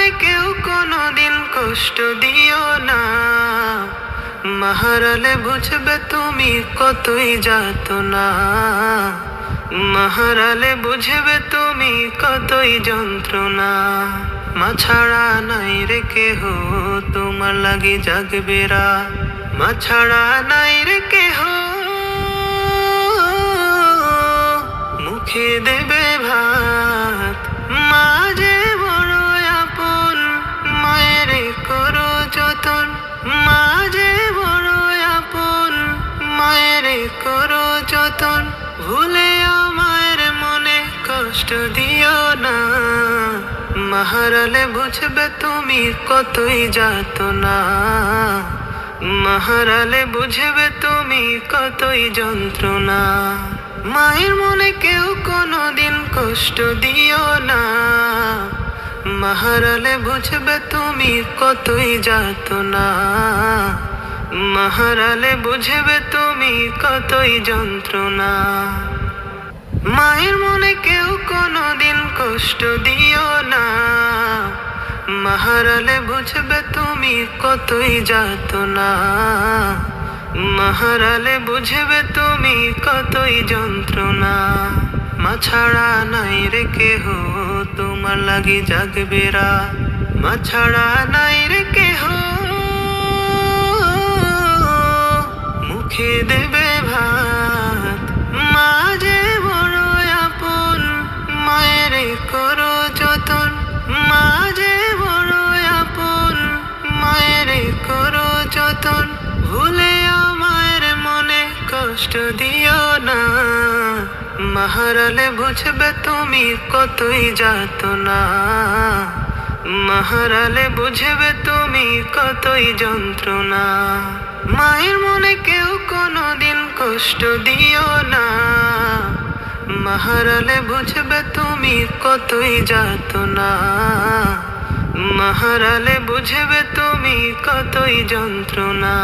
মনে কেউ কোনোদিন কষ্ট দিও না, মা হারালে বুঝবে তুমি কতই যাতনা। মা হারালে বুঝবে তুমি কতই যন্ত্রণা। মা ছাড়া নাই রে কেহ তোমার লাগি জাগবে রাত, মা ছাড়া নাই রে কেহ মুখে দেবে ভাত। মা যে বড় আপন, মায়ের করো যতন। মা যে বড় আপন, মায়ের করো যতন। ভুলেও মায়ের মনে কষ্ট দিও না, মা হারালে বুঝবে তুমি কতই যাতনা। মা হারালে বুঝবে তুমি কতই যন্ত্রণা। মায়ের মনে কেউ কোনোদিন কষ্ট দিও না, মা হারালে বুঝবে তুমি কতই যাতনা। মা হারালে বুঝবে তুমি কতই যন্ত্রণা। মায়ের মনে কেউ কোনোদিন কষ্ট দিও না, মা হারালে বুঝবে তুমি কতই যাতনা। মা হারালে বুঝবে তুমি কতই যন্ত্রণা। মা ছাড়া নাই রে কেহ তোমার লাগি জাগবে রাত, মা ছাড়া নাই রে কেহ মুখে দেবে ভাত। মা যে বড় আপন, মায়ের করো যতন। মা যে বড় আপন, মায়ের করো যতন। ভুলেও মায়ের মনে কষ্ট দিও না, মা হারালে বুঝবে তুমি কতই যাতনা। মা হারালে বুঝবে তুমি কতই যন্ত্রণা। মায়ের মনে কেউ কোনোদিন কষ্ট দিও না, মা হারালে বুঝবে তুমি কতই যাতনা। মা হারালে বুঝবে তুমি কতই যন্ত্রণা।